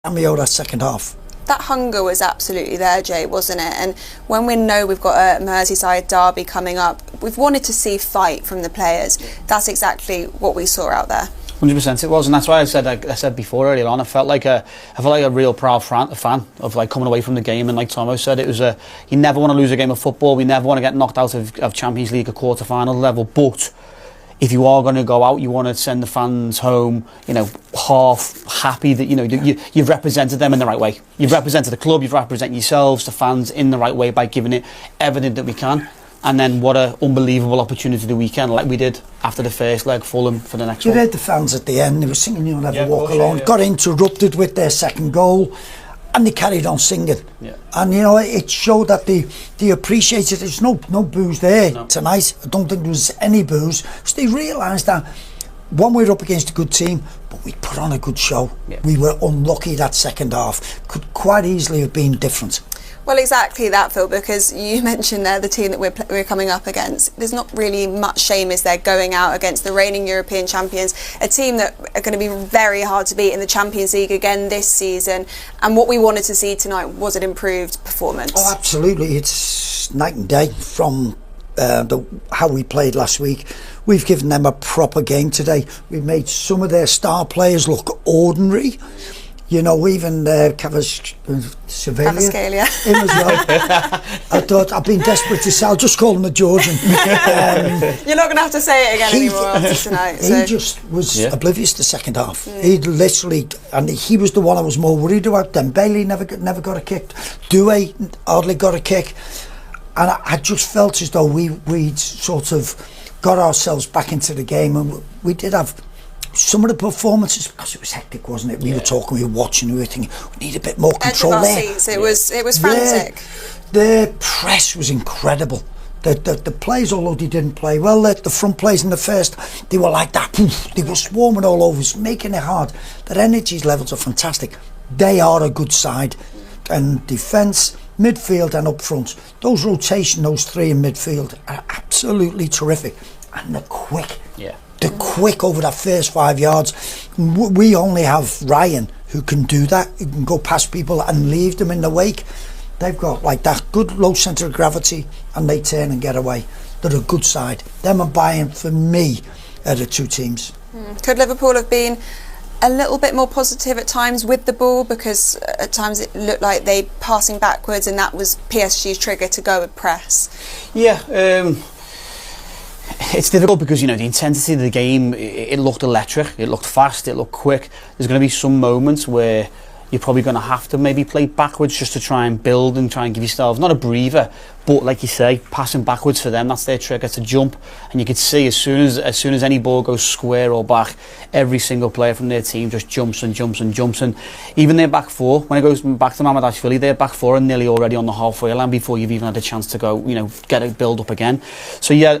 cameo that second half. That hunger was absolutely there, Jay, wasn't it? And when we know we've got a Merseyside derby coming up, we've wanted to see fight from the players. That's exactly what we saw out there. 100% it was, and that's why I said before earlier on, I felt like a real proud fan of like coming away from the game. And like Tomo said, it was you never want to lose a game of football. We never want to get knocked out of Champions League at quarter-final level, but if you are going to go out, you want to send the fans home, half happy that you've represented them in the right way. You've represented the club, you've represented yourselves, the fans, in the right way by giving it everything that we can. And then what an unbelievable opportunity the weekend, like we did after the first leg, Fulham for the next one. You heard the fans at the end; they were singing "You'll Never Walk Alone." Got interrupted with their second goal, and they carried on singing. Yeah. And it showed that they appreciated it. There's no booze there tonight. I don't think there was any booze. So they realised that one, we're up against a good team, but we put on a good show. Yeah. We were unlucky that second half. Could quite easily have been different. Well, exactly that, Phil, because you mentioned there the team that we're coming up against. There's not really much shame, is there, going out against the reigning European champions, a team that are going to be very hard to beat in the Champions League again this season. And what we wanted to see tonight was an improved performance. Oh, absolutely. It's night and day from how we played last week. We've given them a proper game today. We've made some of their star players look ordinary. Even Cavaschellia. Him as well. I thought, I've been desperate to say, I'll just call him a Georgian. You're not going to have to say it again anymore after tonight. He just was oblivious to the second half. He literally, and he was the one I was more worried about. Dembele never got a kick. Doué hardly got a kick. And I just felt as though we'd sort of got ourselves back into the game, and we did have some of the performances, because it was hectic, wasn't it? We were talking, we were watching, we were thinking, we need a bit more control there. Seats. It was frantic. The press was incredible. The players, although they didn't play well, the front players in the first, they were like that. They were swarming all over us, making it hard. Their energy levels are fantastic. They are a good side. And defence, midfield and up front, those three in midfield are absolutely terrific. And they're quick. Yeah. They're quick over that first 5 yards. We only have Ryan who can do that. He can go past people and leave them in the wake. They've got like that good low centre of gravity, and they turn and get away. They're a good side. Them are buying, for me, are the two teams. Could Liverpool have been a little bit more positive at times with the ball, because at times it looked like they passing backwards, and that was PSG's trigger to go and press? Yeah. It's difficult because the intensity of the game, it looked electric, it looked fast, it looked quick. There's going to be some moments where you're probably going to have to maybe play backwards just to try and build and try and give yourself not a breather, but like you say, passing backwards for them, that's their trigger to jump. And you could see as soon as any ball goes square or back, every single player from their team just jumps and jumps and jumps. And even their back four, when it goes back to Mamardashvili, their back four are nearly already on the halfway line before you've even had a chance to go, get a build up again. So yeah,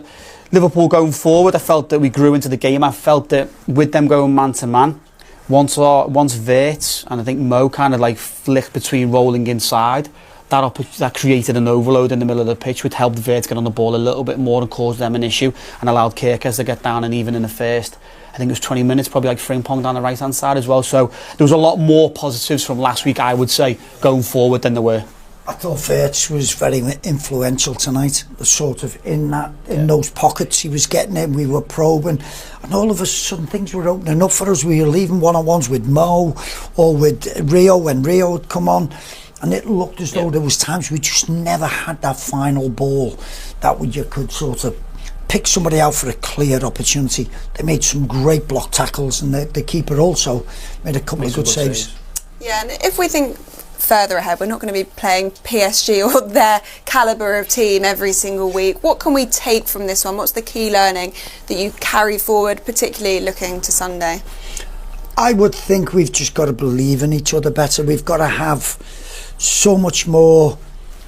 Liverpool going forward, I felt that we grew into the game. I felt that with them going man to man, once Vert and I think Mo kind of like flicked between rolling inside, that created an overload in the middle of the pitch, which helped Vert get on the ball a little bit more and caused them an issue, and allowed Kerkez to get down. And even in the first, I think it was 20 minutes, probably like Frimpong down the right hand side as well. So there was a lot more positives from last week, I would say, going forward than there were. I thought Virch was very influential tonight. Sort of in those pockets he was getting in, we were probing, and all of a sudden things were opening up for us. We were leaving one-on-ones with Mo or with Rio when Rio had come on, and it looked as though there was times we just never had that final ball that you could sort of pick somebody out for a clear opportunity. They made some great block tackles, and the keeper also made a couple of good saves. Yeah, and if we think further ahead, we're not going to be playing PSG or their calibre of team every single week. What can we take from this one? What's the key learning that you carry forward, particularly looking to Sunday? I would think we've just got to believe in each other better. We've got to have so much more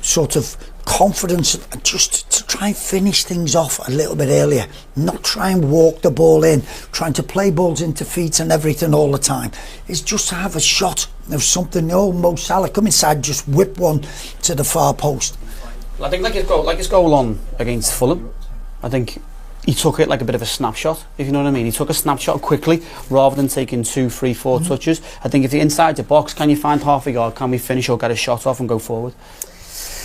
sort of confidence, just to try and finish things off a little bit earlier, not try and walk the ball in, trying to play balls into feet and everything all the time. It's just to have a shot of something. Mo Salah come inside, just whip one to the far post. I think like his goal on against Fulham, I think he took it like a bit of a snapshot, if you know what I mean. He took a snapshot quickly rather than taking 2, 3, 4 touches. I think if you're inside the box, can you find half a yard? Can we finish or get a shot off and go forward?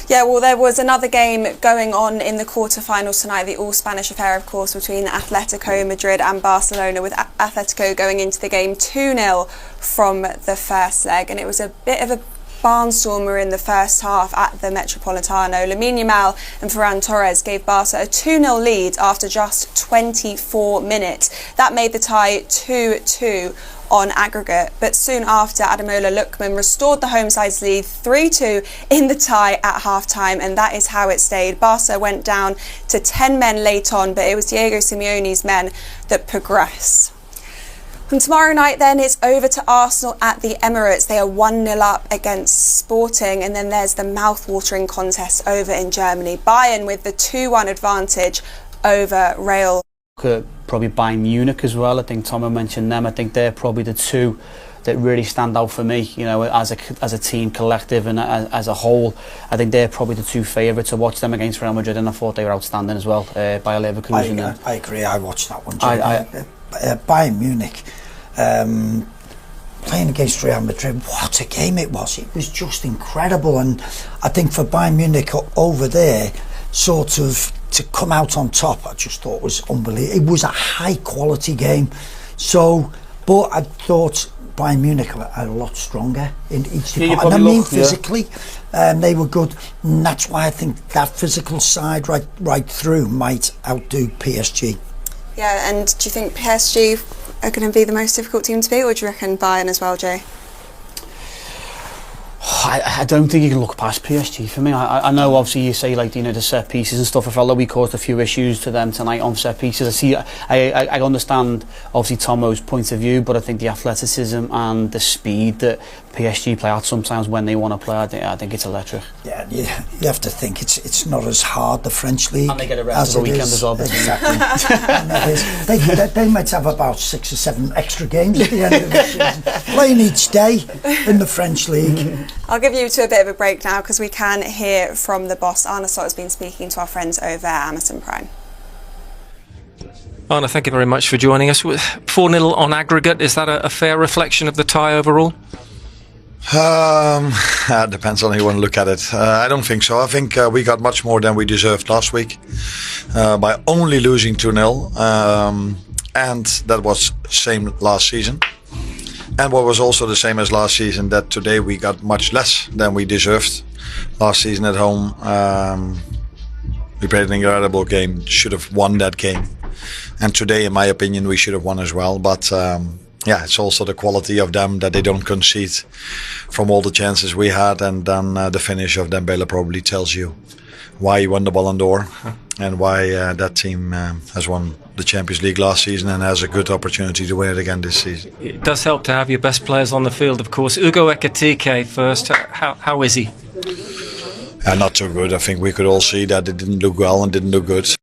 Yeah, well, there was another game going on in the quarter-finals tonight, the all-Spanish affair, of course, between Atletico Madrid and Barcelona, with Atletico going into the game 2-0 from the first leg, and it was a bit of a barnstormer in the first half at the Metropolitano. Lamine Yamal and Ferran Torres gave Barca a 2-0 lead after just 24 minutes. That made the tie 2-2 on aggregate, but soon after, Ademola Lookman restored the home side's lead 3-2 in the tie at half-time, and that is how it stayed. Barca went down to 10 men late on, but it was Diego Simeone's men that progressed. And tomorrow night then, it's over to Arsenal at the Emirates. They are 1-0 up against Sporting, and then there's the mouth-watering contest over in Germany. Bayern with the 2-1 advantage over Real. Probably Bayern Munich as well. I think Tomo mentioned them. I think they're probably the two that really stand out for me, you know, as a team collective and as a whole. I think they're probably the two favourites. To watch them against Real Madrid, and I thought they were outstanding as well by Leverkusen. I agree. I watched that one. Bayern Munich playing against Real Madrid, what a game it was. It was just incredible, and I think for Bayern Munich over there, sort of to come out on top, I just thought was unbelievable. It was a high quality game. So, but I thought Bayern Munich were a lot stronger in each department. I mean, physically, they were good, and that's why I think that physical side right through might outdo PSG. Yeah, and do you think PSG are going to be the most difficult team to beat, or do you reckon Bayern as well, Jay? I don't think you can look past PSG for me. I know obviously you say, like, you know, the set pieces and stuff. I felt like we caused a few issues to them tonight on set pieces. I understand obviously Tomo's point of view, but I think the athleticism and the speed that PSG play out sometimes when they want to play, I think it's electric. Yeah, you have to think it's not as hard, the French league, and they get a rest of the weekend as well. Exactly. they might have about 6 or 7 extra games at the end of the season, playing each day in the French league. I'll give you a bit of a break now, because we can hear from the boss. Arne Slot has been speaking to our friends over at Amazon Prime. Arne, thank you very much for joining us. 4-0 on aggregate, is that a fair reflection of the tie overall? It depends on how you want to look at it. I don't think so. I think we got much more than we deserved last week by only losing 2-0, and that was same last season. And what was also the same as last season, that today we got much less than we deserved. Last season at home, we played an incredible game, should have won that game. And today, in my opinion, we should have won as well. But yeah, it's also the quality of them that they don't concede from all the chances we had. And then the finish of Dembele probably tells you why he won the Ballon d'Or and why that team has won the Champions League last season and has a good opportunity to win it again this season. It does help to have your best players on the field, of course. Ugo Ekitike first. How is he? Not too good. I think we could all see that it didn't look well and didn't look good.